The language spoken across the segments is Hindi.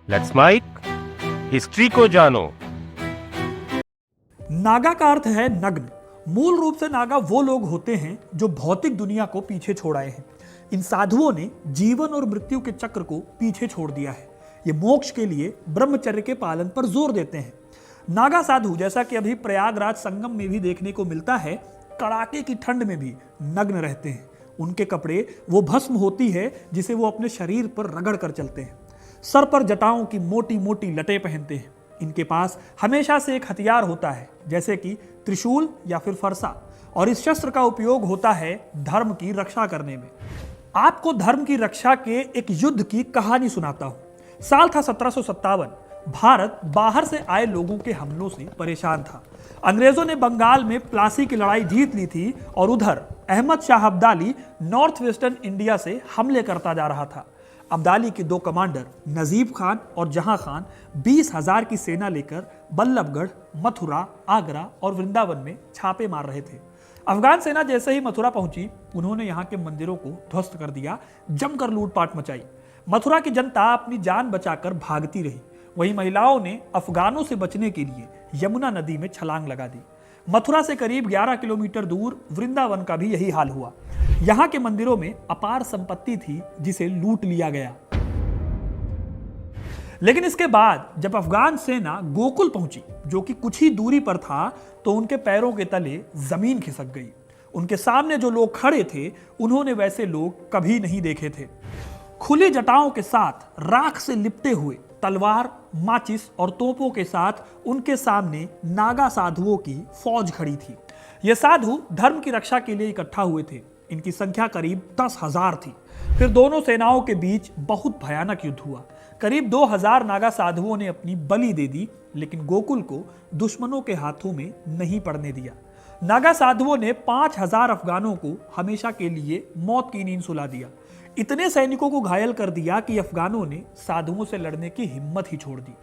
लेट्स माइक हिस्ट्री को जानो। नागा का अर्थ है नग्न। मूल रूप से नागा वो लोग होते हैं जो भौतिक दुनिया को पीछे छोड़ आए हैं। इन साधुओं ने जीवन और मृत्यु के चक्र को पीछे छोड़ दिया है। ये मोक्ष के लिए ब्रह्मचर्य के पालन पर जोर देते हैं। नागा साधु, जैसा कि अभी प्रयागराज संगम में भी देखने को मिलता है, कड़ाके की ठंड में भी नग्न रहते हैं। उनके कपड़े वो भस्म होती है जिसे वो अपने शरीर पर रगड़ कर चलते हैं। सर पर जटाओं की मोटी मोटी लटें पहनते हैं। इनके पास हमेशा से एक हथियार होता है, जैसे कि त्रिशूल या फिर फरसा, और इस शस्त्र का उपयोग होता है धर्म की रक्षा करने में। आपको धर्म की रक्षा के एक युद्ध की कहानी सुनाता हूं। साल था 1757। भारत बाहर से आए लोगों के हमलों से परेशान था। अंग्रेजों ने बंगाल में प्लासी की लड़ाई जीत ली थी और उधर Ahmad Shah Abdali north western India से हमले करता जा रहा था। अब्दाली के दो कमांडर नजीब खान और जहां खान 20,000 की सेना लेकर बल्लभगढ़, मथुरा, आगरा और वृंदावन में छापे मार रहे थे। अफगान सेना जैसे ही मथुरा पहुंची, उन्होंने यहां के मंदिरों को ध्वस्त कर दिया, जमकर लूटपाट मचाई। मथुरा की जनता अपनी जान बचाकर भागती रही। वहीं महिलाओं ने अफगानों से बचने के लिए यमुना नदी में छलांग लगा दी। मथुरा से करीब 11 किलोमीटर दूर वृंदावन का भी यही हाल हुआ। यहां के मंदिरों में अपार संपत्ति थी जिसे लूट लिया गया। लेकिन इसके बाद जब अफगान सेना गोकुल पहुंची, जो कि कुछ ही दूरी पर था, तो उनके पैरों के तले जमीन खिसक गई। उनके सामने जो लोग खड़े थे, उन्होंने वैसे लोग कभी नहीं देखे थे। खुली जटाओं के साथ राख से लिपटे हुए, तलवार, माचिस और तोपों के साथ उनके सामने नागा साधुओं की फौज खड़ी थी। ये साधु धर्म की रक्षा के लिए इकट्ठा हुए थे। इनकी संख्या करीब 10,000 थी। फिर दोनों सेनाओं के बीच बहुत भयानक युद्ध हुआ। करीब 2,000 नागा साधुओं ने अपनी बलि दे दी, लेकिन गोकुल को दुश्मनों के हाथों में नहीं पड़ने दिया। नागा साधुओं ने 5,000 अफगानों को हमेशा के लिए मौत की नींद सुला दिया। इतने सैनिकों को घायल कर दिया कि अफगानों ने साधुओं से लड़ने की हिम्मत ही छोड़ दी।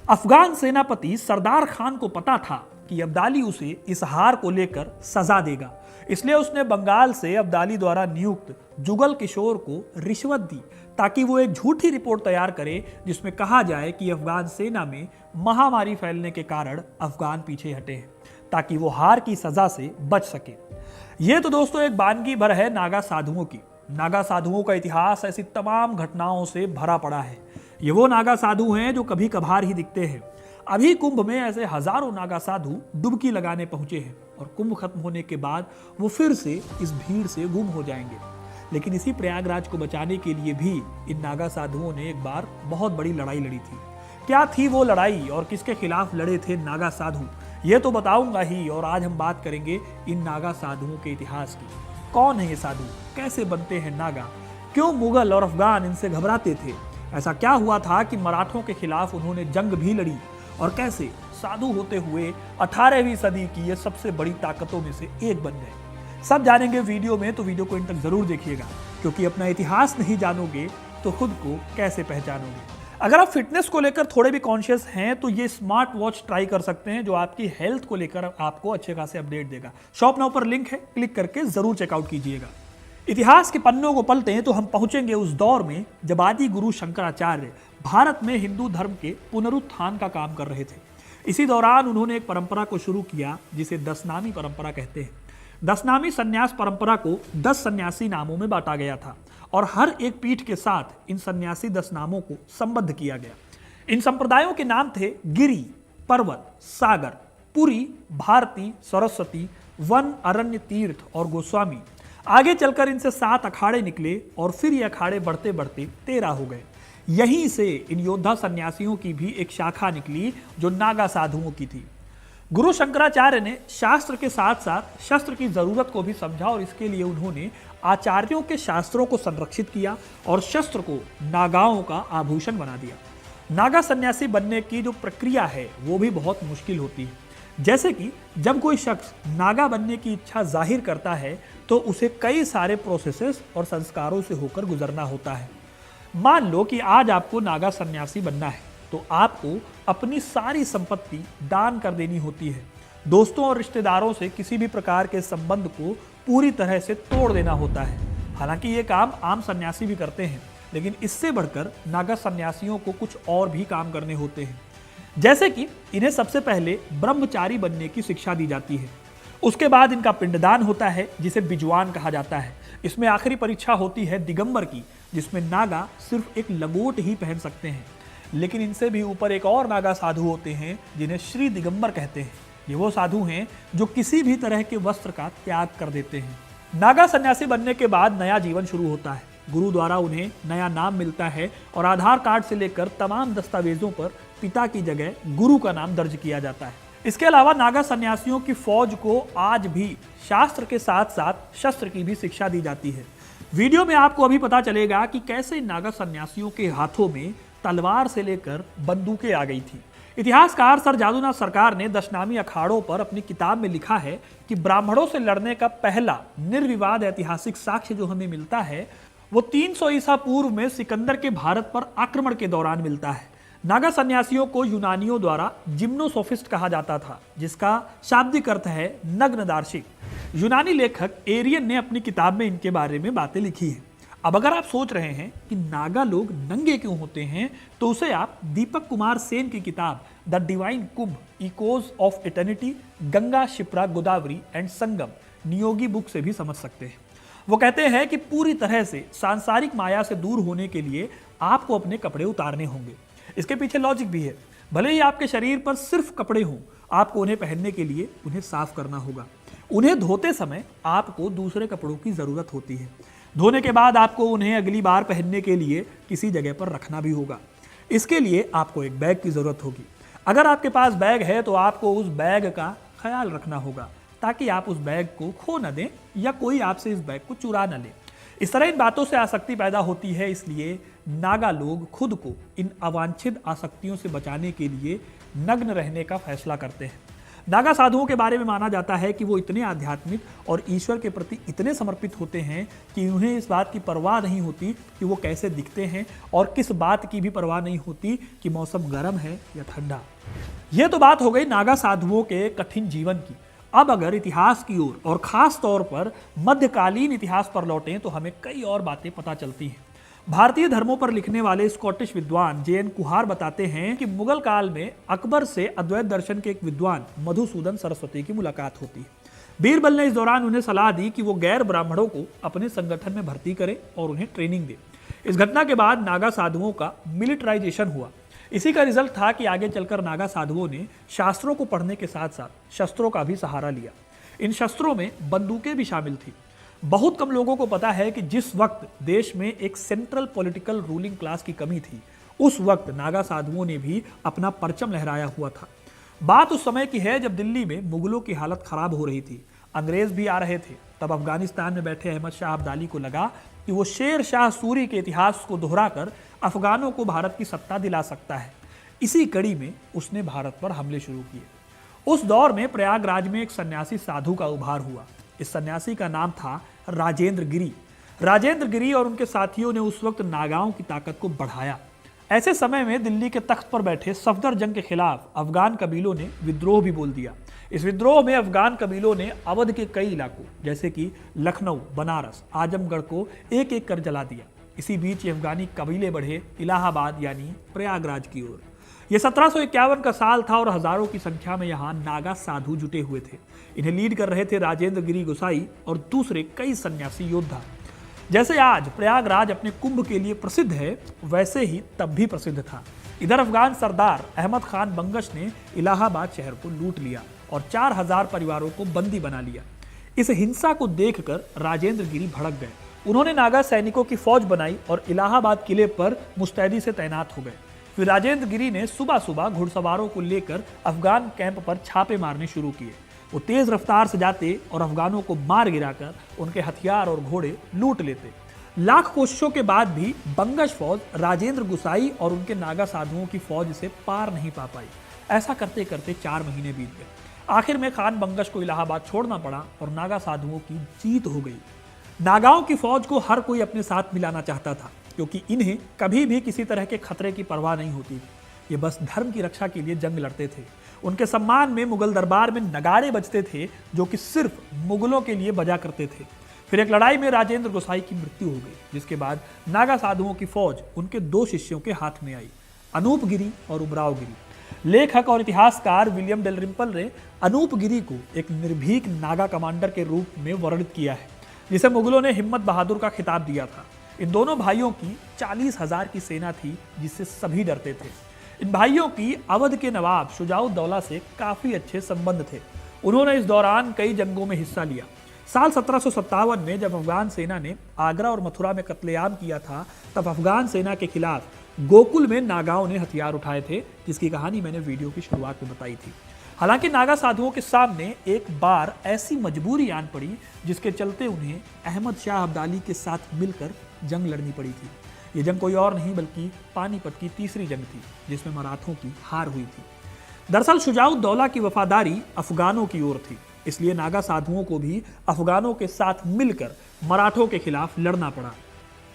अफगान सेनापति सरदार खान को पता था कि अब्दाली उसे इस हार को लेकर सजा देगा, इसलिए उसने बंगाल से अब्दाली द्वारा नियुक्त जुगल किशोर को रिश्वत दी ताकि वो एक झूठी रिपोर्ट तैयार करे जिसमें कहा जाए कि अफगान सेना में महामारी फैलने के कारण अफगान पीछे हटे हैं, ताकि वो हार की सजा से बच सके। ये तो दोस्तों एक वानगी भर है नागा साधुओं की। नागा साधुओं का इतिहास ऐसी तमाम घटनाओं से भरा पड़ा है। ये वो नागा साधु हैं जो कभी कभार ही दिखते हैं। अभी कुंभ में ऐसे हजारों नागा साधु डुबकी लगाने पहुंचे हैं और कुंभ खत्म होने के बाद वो फिर से इस भीड़ से गुम हो जाएंगे। लेकिन इसी प्रयागराज को बचाने के लिए भी इन नागा साधुओं ने एक बार बहुत बड़ी लड़ाई लड़ी थी। क्या थी वो लड़ाई और किसके खिलाफ लड़े थे नागा साधु, ये तो बताऊंगा ही। और आज हम बात करेंगे इन नागा साधुओं के इतिहास की। कौन है ये साधु, कैसे बनते हैं नागा, क्यों मुगल और अफगान इनसे घबराते थे, ऐसा क्या हुआ था कि मराठों के खिलाफ उन्होंने जंग भी लड़ी, और कैसे साधु होते हुए 18वीं सदी की ये सबसे बड़ी ताकतों में से एक बन गए। सब जानेंगे वीडियो में, तो वीडियो को इन तक जरूर देखिएगा, क्योंकि अपना इतिहास नहीं जानोगे तो खुद को कैसे पहचानोगे। अगर आप फिटनेस को लेकर थोड़े भी कॉन्शियस हैं तो ये स्मार्ट वॉच ट्राई कर सकते हैं, जो आपकी हेल्थ को लेकर आपको अच्छे खासे अपडेट देगा। शॉप नाउ पर लिंक है, क्लिक करके जरूर चेकआउट कीजिएगा। इतिहास के पन्नों को पलटे हैं तो हम पहुंचेंगे उस दौर में जब आदि गुरु शंकराचार्य भारत में हिंदू धर्म के पुनरुत्थान का काम कर रहे थे। इसी दौरान उन्होंने एक परंपरा को शुरू किया जिसे दशनामी परंपरा कहते हैं। दशनामी संन्यास परंपरा को 10 सन्यासी नामों में बांटा गया था और हर एक पीठ के साथ इन सन्यासी 10 नामों को संबद्ध किया गया। इन संप्रदायों के नाम थे गिरि, पर्वत, सागर, पुरी, भारती, सरस्वती, वन, अरण्य, तीर्थ और गोस्वामी। आगे चलकर इनसे 7 अखाड़े निकले और फिर ये अखाड़े बढ़ते बढ़ते 13 हो गए। यहीं से इन योद्धा सन्यासियों की भी एक शाखा निकली जो नागा साधुओं की थी। गुरु शंकराचार्य ने शास्त्र के साथ साथ शस्त्र की जरूरत को भी समझा और इसके लिए उन्होंने आचार्यों के शास्त्रों को संरक्षित किया और शस्त्र को नागाओं का आभूषण बना दिया। नागा सन्यासी बनने की जो प्रक्रिया है वो भी बहुत मुश्किल होती है। जैसे कि जब कोई शख्स नागा बनने की इच्छा जाहिर करता है तो उसे कई सारे प्रोसेसेस और संस्कारों से होकर गुजरना होता है। मान लो कि आज आपको नागा सन्यासी बनना है तो आपको अपनी सारी संपत्ति दान कर देनी होती है। दोस्तों और रिश्तेदारों से किसी भी प्रकार के संबंध को पूरी तरह से तोड़ देना होता है। हालांकि ये काम आम सन्यासी भी करते हैं, लेकिन इससे बढ़कर नागा सन्यासियों को कुछ और भी काम करने होते हैं। जैसे कि इन्हें सबसे पहले ब्रह्मचारी बनने की शिक्षा दी जाती है, उसके बाद इनका पिंडदान होता है जिसे बिजवान कहा जाता है। इसमें आखिरी परीक्षा होती है दिगंबर की, जिसमें नागा सिर्फ एक लंगोट ही पहन सकते हैं। लेकिन इनसे भी ऊपर एक और नागा साधु होते हैं जिन्हें श्री दिगंबर कहते हैं। ये वो साधु हैं जो किसी भी तरह के वस्त्र का त्याग कर देते हैं। नागा सन्यासी बनने के बाद नया जीवन शुरू होता है। गुरु द्वारा उन्हें नया नाम मिलता है और आधार कार्ड से लेकर तमाम दस्तावेजों पर पिता की जगह गुरु का नाम दर्ज किया जाता है। इसके अलावा नागा सन्यासियों की फौज को आज भी शास्त्र के साथ साथ शस्त्र की भी शिक्षा दी जाती है। वीडियो में आपको अभी पता चलेगा कि कैसे नागा सन्यासियों के हाथों में तलवार से लेकर बंदूकें आ गई थी। इतिहासकार सर जादूनाथ सरकार ने दशनामी अखाड़ों पर अपनी किताब में लिखा है कि ब्राह्मणों से लड़ने का पहला निर्विवाद ऐतिहासिक साक्ष्य जो हमें मिलता है वो 300 ईसा पूर्व में सिकंदर के भारत पर आक्रमण के दौरान मिलता है। नागा सन्यासियों को यूनानियों द्वारा जिम्नोसोफिस्ट कहा जाता था, जिसका शाब्दिक अर्थ है नग्न दार्शिक। यूनानी लेखक एरियन ने अपनी किताब में इनके बारे में बातें लिखी हैं। अब अगर आप सोच रहे हैं कि नागा लोग नंगे क्यों होते हैं, तो उसे आप दीपक कुमार सेन की किताब the divine Kumbh echoes of eternity, Ganga Shipra Godavari and Sangam Niyogi book से भी समझ सकते हैं। वो कहते हैं कि पूरी तरह से सांसारिक माया से दूर होने के लिए आपको अपने कपड़े उतारने होंगे। इसके पीछे लॉजिक भी है। भले ही आपके शरीर पर सिर्फ कपड़े हों, आपको उन्हें पहनने के लिए उन्हें साफ करना होगा। उन्हें धोते समय आपको दूसरे कपड़ों की जरूरत होती है। धोने के बाद आपको उन्हें अगली बार पहनने के लिए किसी जगह पर रखना भी होगा। इसके लिए आपको एक बैग की जरूरत होगी। अगर आपके पास बैग है तो आपको उस बैग का ख्याल रखना होगा ताकि आप उस बैग को खो न दें या कोई आपसे इस बैग को चुरा न ले। इस तरह इन बातों से आसक्ति पैदा होती है, इसलिए नागा लोग खुद को इन अवांछित आसक्तियों से बचाने के लिए नग्न रहने का फैसला करते हैं। नागा साधुओं के बारे में माना जाता है कि वो इतने आध्यात्मिक और ईश्वर के प्रति इतने समर्पित होते हैं कि उन्हें इस बात की परवाह नहीं होती कि वो कैसे दिखते हैं, और किस बात की भी परवाह नहीं होती कि मौसम गर्म है या ठंडा। यह तो बात हो गई नागा साधुओं के कठिन जीवन की। अब अगर इतिहास की ओर और खास तौर पर मध्यकालीन इतिहास पर लौटें तो हमें कई और बातें पता चलती हैं। भारतीय धर्मों पर लिखने वाले स्कॉटिश विद्वान जे.एन. कुहार बताते हैं कि मुगल काल में अकबर से अद्वैत दर्शन के एक विद्वान मधुसूदन सरस्वती की मुलाकात होती है। बीरबल ने इस दौरान उन्हें सलाह दी कि वो गैर ब्राह्मणों को अपने संगठन में भर्ती करें और उन्हें ट्रेनिंग दे। इस घटना के बाद नागा साधुओं का मिलिटराइजेशन हुआ। इसी का रिजल्ट था कि आगे चलकर नागा साधुओं ने शास्त्रों को पढ़ने के साथ साथ शस्त्रों का भी सहारा लिया। इन शस्त्रों में बंदूकें भी शामिल थी। बहुत कम लोगों को पता है कि जिस वक्त देश में एक सेंट्रल पॉलिटिकल रूलिंग क्लास की कमी थी, उस वक्त नागा साधुओं ने भी अपना परचम लहराया हुआ था। बात उस समय की है जब दिल्ली में मुगलों की हालत खराब हो रही थी, अंग्रेज भी आ रहे थे। तब अफगानिस्तान में बैठे अहमद शाह अब्दाली को लगा कि वो शेर शाह सूरी के इतिहास को दोहराकर अफगानों को भारत की सत्ता दिला सकता है। इसी कड़ी में उसने भारत पर हमले शुरू किए। उस दौर में प्रयागराज में एक सन्यासी साधु का उभार हुआ। इस सन्यासी का नाम था राजेंद्र गिरी। राजेंद्र गिरी और उनके साथियों ने उस वक्त नागाओं की ताकत को बढ़ाया। ऐसे समय में दिल्ली के तख्त पर बैठे सफदरजंग के खिलाफ अफगान कबीलों ने विद्रोह भी बोल दिया। इस विद्रोह में अफगान कबीलों ने अवध के कई इलाकों जैसे कि लखनऊ, बनारस, आजमगढ़ को एक एक कर जला दिया। इसी बीच ये अफगानी कबीले बढ़े इलाहाबाद यानी प्रयागराज की ओर। यह 1751 का साल था और हजारों की संख्या में यहाँ नागा साधु जुटे हुए थे। इन्हें लीड कर रहे थे राजेंद्र गिरी गोसाई और दूसरे कई सन्यासी योद्धा। जैसे आज प्रयागराज अपने कुंभ के लिए प्रसिद्ध है, वैसे ही तब भी प्रसिद्ध था। इधर अफगान सरदार अहमद खान बंगश ने इलाहाबाद शहर को लूट लिया और 4000 परिवारों को बंदी बना लिया। इस हिंसा को देखकर राजेंद्र गिरी भड़क गए। उन्होंने नागा सैनिकों की फौज बनाई और इलाहाबाद किले पर मुस्तैदी से तैनात हो गए। फिर राजेंद्र गिरी ने सुबह सुबह घुड़सवारों को लेकर अफगान कैंप पर छापे मारने शुरू किए। वो तेज रफ्तार से जाते और अफगानों को मार गिराकर उनके हथियार और घोड़े लूट लेते। लाख कोशिशों के बाद भी बंगश फौज राजेंद्र गुसाई और उनके नागा साधुओं की फौज से पार नहीं पा पाई। ऐसा करते करते 4 महीने बीत गए। आखिर में खान बंगश को इलाहाबाद छोड़ना पड़ा और नागा साधुओं की जीत हो गई। नागाओं की फौज को हर कोई अपने साथ मिलाना चाहता था, क्योंकि इन्हें कभी भी किसी तरह के खतरे की परवाह नहीं होती थी। ये बस धर्म की रक्षा के लिए जंग लड़ते थे। उनके सम्मान में मुगल दरबार में नगाड़े बजते थे, जो कि सिर्फ मुगलों के लिए बजा करते थे। फिर एक लड़ाई में राजेंद्र गोसाई की मृत्यु हो गई, जिसके बाद नागा साधुओं की फौज उनके 2 शिष्यों के हाथ में आई, अनूप गिरी और उमराव गिरी। लेखक और इतिहासकार विलियम डेलरिम्पल ने अनूप गिरी को एक निर्भीक नागा कमांडर के रूप में वर्णित किया है, जिसे मुगलों ने हिम्मत बहादुर का खिताब दिया था। इन दोनों भाइयों की 40,000 की सेना थी, जिससे सभी डरते थे। इन भाइयों की अवध के नवाब शुजाउद्दौला से काफी अच्छे संबंध थे। उन्होंने इस दौरान कई जंगों में हिस्सा लिया। साल 1757 में जब अफगान सेना ने आगरा और मथुरा में कत्लेआम किया था, तब अफगान सेना के खिलाफ गोकुल में नागाओं ने हथियार उठाए थे, जिसकी कहानी मैंने वीडियो की शुरुआत में बताई थी। हालांकि नागा साधुओं के सामने एक बार ऐसी मजबूरी आन पड़ी, जिसके चलते उन्हें अहमद शाह अब्दाली के साथ मिलकर जंग लड़नी पड़ी थी। ये जंग कोई और नहीं बल्कि पानीपत की तीसरी जंग थी, जिसमें मराठों की हार हुई थी। दरअसल शुजाउद्दौला की वफादारी अफगानों की ओर थी, इसलिए नागा साधुओं को भी अफगानों के साथ मिलकर मराठों के खिलाफ लड़ना पड़ा।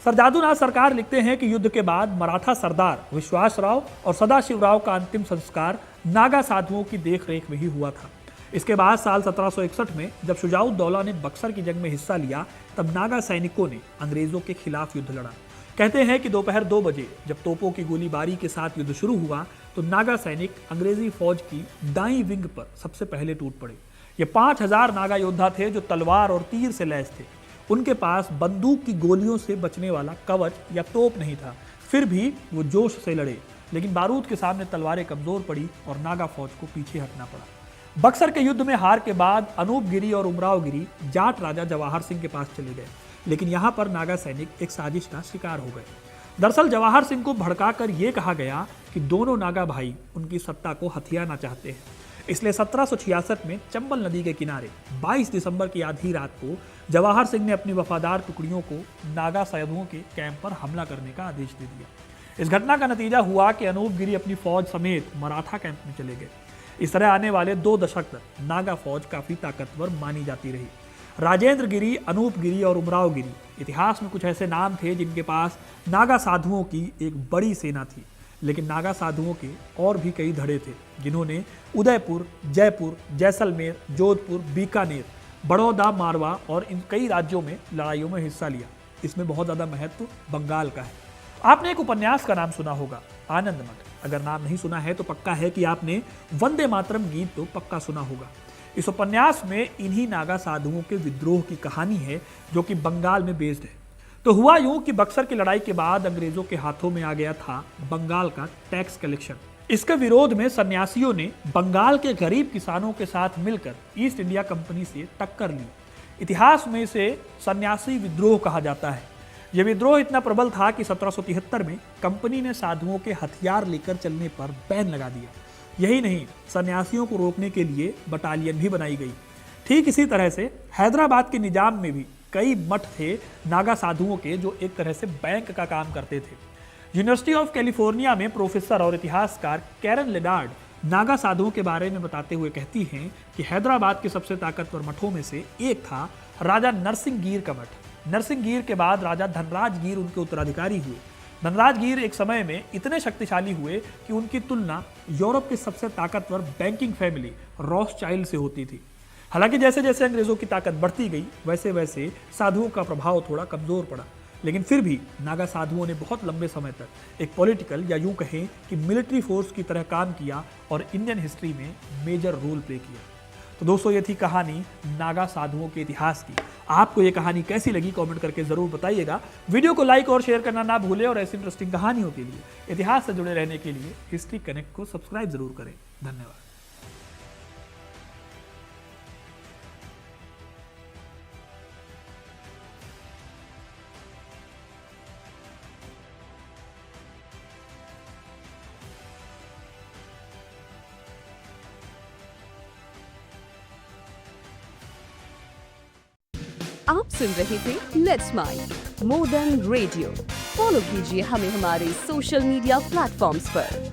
सरजादूनाथ सरकार लिखते हैं कि युद्ध के बाद मराठा सरदार विश्वासराव और सदाशिवराव का अंतिम संस्कार नागा साधुओं की देखरेख में ही हुआ था। इसके बाद साल 1761 में जब शुजाउद्दौला ने बक्सर की जंग में हिस्सा लिया, तब नागा सैनिकों ने अंग्रेजों के खिलाफ युद्ध लड़ा। कहते हैं कि दोपहर 2 बजे जब तोपों की गोलीबारी के साथ युद्ध शुरू हुआ, तो नागा सैनिक अंग्रेजी फौज की दाईं विंग पर सबसे पहले टूट पड़े। ये 5000 नागा योद्धा थे जो तलवार और तीर से लैस थे। उनके पास बंदूक की गोलियों से बचने वाला कवच या तोप नहीं था, फिर भी वो जोश से लड़े, लेकिन बारूद के सामने तलवारें कमजोर पड़ी और नागा फौज को पीछे हटना पड़ा। बक्सर के युद्ध में हार के बाद अनूप गिरी और उमराव गिरी जाट राजा जवाहर सिंह के पास चले गए, लेकिन यहाँ पर नागा सैनिक एक साजिश का शिकार हो गए। दरअसल जवाहर सिंह को भड़काकर ये कहा गया कि दोनों नागा भाई उनकी सत्ता को हथियाना चाहते हैं, इसलिए 1766 में चंबल नदी के किनारे 22 दिसंबर की आधी रात को जवाहर सिंह ने अपनी वफादार टुकड़ियों को नागा साधुओं के कैंप पर हमला करने का आदेश दे दिया। इस घटना का नतीजा हुआ कि अनूप गिरी अपनी फौज समेत मराठा कैंप में चले गए। इस तरह आने वाले 2 दशक तक नागा फौज काफी ताकतवर मानी जाती रही। राजेंद्र गिरी, अनूप गिरी और उमराव गिरी इतिहास में कुछ ऐसे नाम थे जिनके पास नागा साधुओं की एक बड़ी सेना थी, लेकिन नागा साधुओं के और भी कई धड़े थे, जिन्होंने उदयपुर, जयपुर, जैसलमेर, जोधपुर, बीकानेर, बड़ौदा, मारवा और इन कई राज्यों में लड़ाइयों में हिस्सा लिया। इसमें बहुत ज़्यादा महत्व बंगाल का है। आपने एक उपन्यास का नाम सुना होगा, आनंद मठ। अगर नाम नहीं सुना है तो पक्का है कि आपने वंदे मातरम गीत तो पक्का सुना होगा। इस उपन्यास में इन्हीं नागा साधुओं के विद्रोह की कहानी है, जो कि बंगाल में बेस्ड है। तो हुआ यूं कि बक्सर की लड़ाई के बाद अंग्रेजों के हाथों में आ गया था बंगाल का टैक्स कलेक्शन। इसके विरोध में सन्यासियों ने बंगाल के गरीब किसानों के साथ मिलकर ईस्ट इंडिया कंपनी से टक्कर ली। इतिहास में इसे सन्यासी विद्रोह कहा जाता है। यह विद्रोह इतना प्रबल था कि 1773 में कंपनी ने साधुओं के हथियार लेकर चलने पर बैन लगा दिया। यही नहीं, सन्यासियों को रोकने के लिए बटालियन भी बनाई गई। ठीक इसी तरह से हैदराबाद के निजाम में भी कई मठ थे नागा साधुओं के, जो एक तरह से बैंक का काम करते थे। यूनिवर्सिटी ऑफ कैलिफोर्निया में प्रोफेसर और इतिहासकार कैरन लेनार्ड नागा साधुओं के बारे में बताते हुए कहती हैं कि हैदराबाद के सबसे ताकतवर मठों में से एक था राजा नरसिंहगीर का मठ। नरसिंहगीर के बाद राजा धनराजगीर उनके उत्तराधिकारी हुए। धनराजगीर एक समय में इतने शक्तिशाली हुए कि उनकी तुलना यूरोप की सबसे ताकतवर बैंकिंग फैमिली रॉथस्चाइल्ड से होती थी। हालांकि जैसे जैसे अंग्रेजों की ताकत बढ़ती गई, वैसे वैसे साधुओं का प्रभाव थोड़ा कमजोर पड़ा, लेकिन फिर भी नागा साधुओं ने बहुत लंबे समय तक एक पॉलिटिकल या यूं कहें कि मिलिट्री फोर्स की तरह काम किया और इंडियन हिस्ट्री में मेजर रोल प्ले किया। तो दोस्तों, ये थी कहानी नागा साधुओं के इतिहास की। आपको ये कहानी कैसी लगी कमेंट करके जरूर बताइएगा। वीडियो को लाइक और शेयर करना ना भूलें और ऐसी इंटरेस्टिंग कहानियों के लिए, इतिहास से जुड़े रहने के लिए हिस्ट्री कनेक्ट को सब्सक्राइब जरूर करें। धन्यवाद। आप सुन रहे थे let's mind more than radio. Follow कीजिए हमें हमारे सोशल मीडिया प्लेटफॉर्म्स पर।